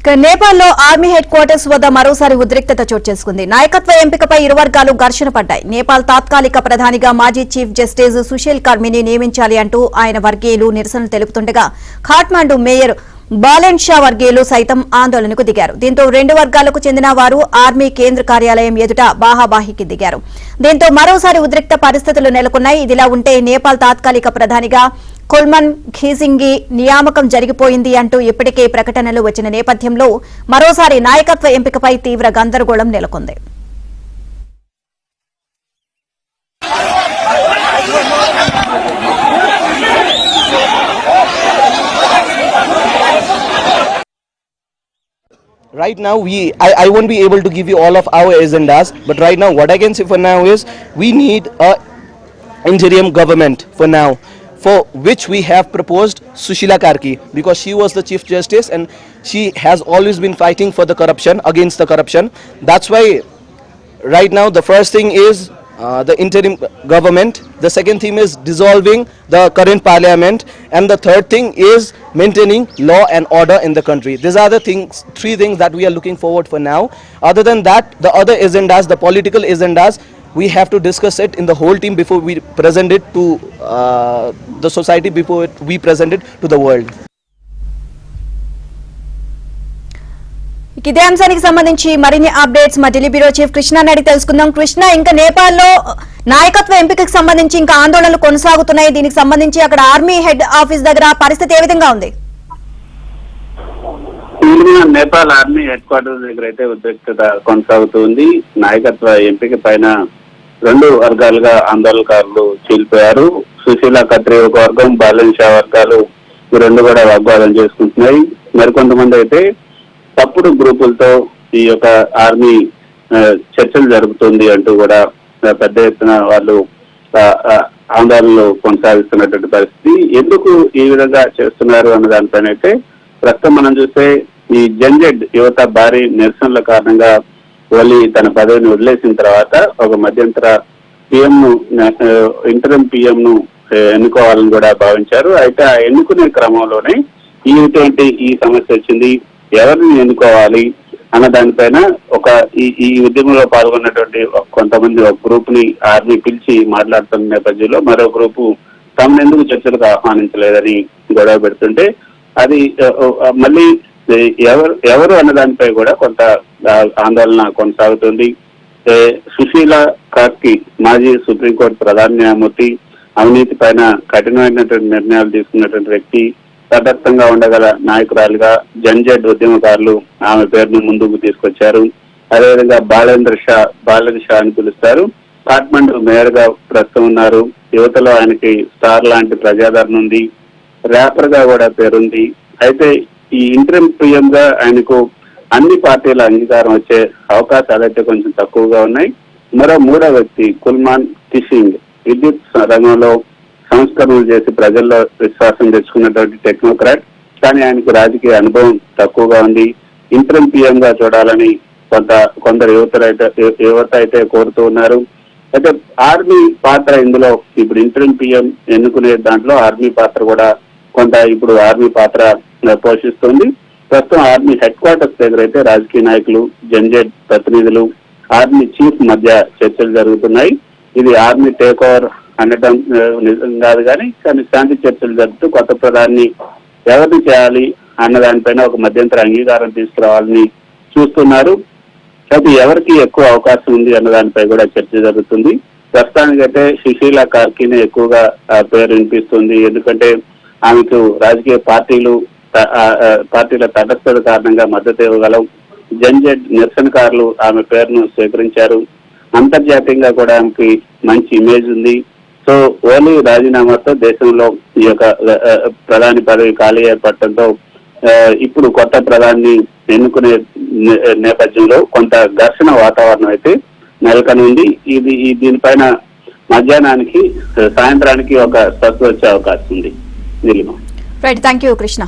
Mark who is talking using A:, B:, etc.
A: నేపాల్లో army head quarters వద్ద మరోసారి ఉద్రిక్తత చోటు చేసుకుంది. నాయకత్వ ఎంపికపై ఇరు వర్గాలు ఘర్షణ పడ్డాయి. నేపాల్ తాత్కాలిక ప్రధానిగా మాజీ చీఫ్ జస్టిస్ సుశీల్ కర్మిని నియమించాలి అంటూ ఆయన వర్గీయులు నిరసనలు తెలుపుతుండగా ఖాట్మాండు మేయర్ బాలెన్ షా వర్గీయులు సైతం ఆందోళనకు దిగారు. దీంతో రెండు వర్గాలకు చెందిన వారు ఆర్మీ కేంద్ర కార్యాలయం ఎదుట బాహాబాహికి దిగారు. దీంతో మరోసారి ఉద్రిక్త పరిస్థితులు నెలకొన్నాయి. ఇదిలా ఉంటే నేపాల్ తాత్కాలిక ప్రధానిగా కుల్మన్ ఖీసింగి నియామకం జరిగిపోయింది అంటూ ఇప్పటికే ప్రకటనలు వచ్చిన నేపథ్యంలో మరోసారి నాయకత్వ ఎంపికపై తీవ్ర గందరగోళం నెలకొంది.
B: Right now, I won't be able to give you all of our agendas, but right now, what I can say for now is we need a interim government for now, for which we have proposed Sushila Karki, because she was the Chief Justice and she has always been fighting for the corruption, against the corruption. That's why right now the first thing is the interim government, the second thing is dissolving the current parliament, and the third thing is maintaining law and order in the country. These are the things, three things that we are looking forward for now. Other than that, the other agendas, the political agendas, we have to discuss it in the whole team before we present it to the society, before we present it to the world.
A: ఇదే అంశానికి సంబంధించి మరిన్ని updates మా Delhi bureau chief Krishna అడిగి తెలుసుకుందాం. కృష్ణ, ఇంకా నేపాల్లో నాయకత్వ ఎంపికకు సంబంధించి ఇంకా ఆందోళనలు కొనసాగుతున్నాయి. దీనికి సంబంధించి అక్కడ ఆర్మీ హెడ్ ఆఫీస్ దగ్గర పరిస్థితి ఏ విధంగా ఉంది?
C: నేపాల్ ఆర్మీ హెడ్ క్వార్టర్స్ దగ్గర అయితే ఉద్రిక్తత కొనసాగుతుంది. నాయకత్వ ఎంపిక పైన రెండు వర్గాలుగా ఆందోళనకారులు చీలిపోయారు. సుశీలా ఖత్రి ఒక వర్గం, బాలెన్ షా వర్గాలు ఈ రెండు కూడా వాగ్వాదం చేసుకుంటున్నాయి. మరికొంతమంది అయితే తప్పుడు గ్రూపులతో ఈ యొక్క ఆర్మీ చర్చలు జరుపుతుంది అంటూ కూడా పెద్ద ఎత్తున వాళ్ళు ఆందోళనలు కొనసాగిస్తున్నటువంటి పరిస్థితి. ఎందుకు ఈ విధంగా చేస్తున్నారు అన్న దానిపైన అయితే ప్రస్తుతం మనం చూస్తే ఈ జంజెడ్ యువత భారీ నిరసనల కారణంగా ఓలీ తన పదవిని వదిలేసిన తర్వాత ఒక మధ్యంతర పిఎం ను ఇంటరం పిఎం ను ఎన్నుకోవాలని కూడా భావించారు. అయితే ఆ ఎన్నుకునే క్రమంలోనే ఇటువంటి ఈ సమస్య వచ్చింది. ఎవరిని ఎన్నుకోవాలి అన్న దానిపైన ఈ ఉద్యమంలో పాల్గొన్నటువంటి కొంతమంది ఒక గ్రూప్ ని ఆర్మీ పిలిచి మాట్లాడుతున్న నేపథ్యంలో మరో గ్రూపు తమను ఎందుకు చర్చలకు ఆహ్వానించలేదని గొడవ పెడుతుంటే అది మళ్ళీ ఎవరు అన్న దానిపై కూడా కొంత ఆందోళన కొనసాగుతుంది. సుశీలా కార్కి మాజీ సుప్రీంకోర్టు ప్రధాన న్యాయమూర్తి, అవినీతి పైన కఠినమైనటువంటి నిర్ణయాలు తీసుకున్నటువంటి వ్యక్తి, తటస్థంగా ఉండగల నాయకురాలుగా జంజెడ్ ఉద్యమకారులు ఆమె పేరును ముందుకు తీసుకొచ్చారు. అదేవిధంగా బాలెన్ షా అని పిలుస్తారు. ఖాట్మండు మేయర్ గా ప్రస్తుతం ఉన్నారు. యువతలో ఆయనకి స్టార్ లాంటి ప్రజాదరణ ఉంది. ర్యాపర్ గా కూడా పేరుంది. అయితే ఈ ఇంటరిం పిఎం గా ఆయనకు అన్ని పార్టీల అంగీకారం వచ్చే అవకాశాలు అయితే కొంచెం తక్కువగా ఉన్నాయి. మరో మూడో వ్యక్తి కుల్మాన్ ఖీసింగ్, విద్యుత్ రంగంలో సంస్కరణలు చేసి ప్రజల్లో విశ్వాసం తెచ్చుకున్నటువంటి టెక్నోక్రాట్, కానీ ఆయనకు రాజకీయ అనుభవం తక్కువగా ఉంది. ఇంటరిం పిఎం గా చూడాలని కొందరు యువత అయితే కోరుతూ ఉన్నారు. అయితే ఆర్మీ పాత్ర ఇందులో ఇప్పుడు ఇంటరిం పిఎం ఎన్నుకునే దాంట్లో ఆర్మీ పాత్ర కూడా కొంత ఇప్పుడు ఆర్మీ పాత్ర పోషిస్తుంది. ప్రస్తుతం ఆర్మీ హెడ్ క్వార్టర్స్ దగ్గర అయితే రాజకీయ నాయకులు, జంజెడ్ ప్రతినిధులు, ఆర్మీ చీఫ్ మధ్య చర్చలు జరుగుతున్నాయి. ఇది ఆర్మీ టేక్ ఓవర్ అనడం నిజం కాదు, కానీ శాంతి చర్చలు జరుపుతూ కొత్త ప్రధాని ఎవరిని చేయాలి అన్న దానిపైన ఒక మధ్యంతర అంగీకారం తీసుకురావాలని చూస్తున్నారు. అయితే ఎవరికి ఎక్కువ అవకాశం ఉంది అన్న దానిపై కూడా చర్చ జరుగుతుంది. ప్రస్తుతానికైతే సుశీలా కార్కినే ఎక్కువగా పేరు వినిపిస్తుంది. ఎందుకంటే ఆమెకు రాజకీయ పార్టీల తటస్థత కారణంగా మద్దతు ఇవ్వగలవు. జంజెడ్ నిరసనకారులు ఆమె పేరును స్వీకరించారు. అంతర్జాతీయంగా కూడా ఆమెకి మంచి ఇమేజ్ ఉంది. సో ఓలీ రాజీనామాతో దేశంలో ఈ యొక్క ప్రధాని పదవి ఖాళీ ఏర్పడటంతో ఇప్పుడు కొత్త ప్రధాని ఎన్నుకునే నేపథ్యంలో కొంత ఘర్షణ వాతావరణం అయితే నెలకొనుంది. దీనిపైన మధ్యాహ్నానికి సాయంత్రానికి ఒక స్పష్టత వచ్చే అవకాశం ఉంది.
A: Right, thank you Krishna.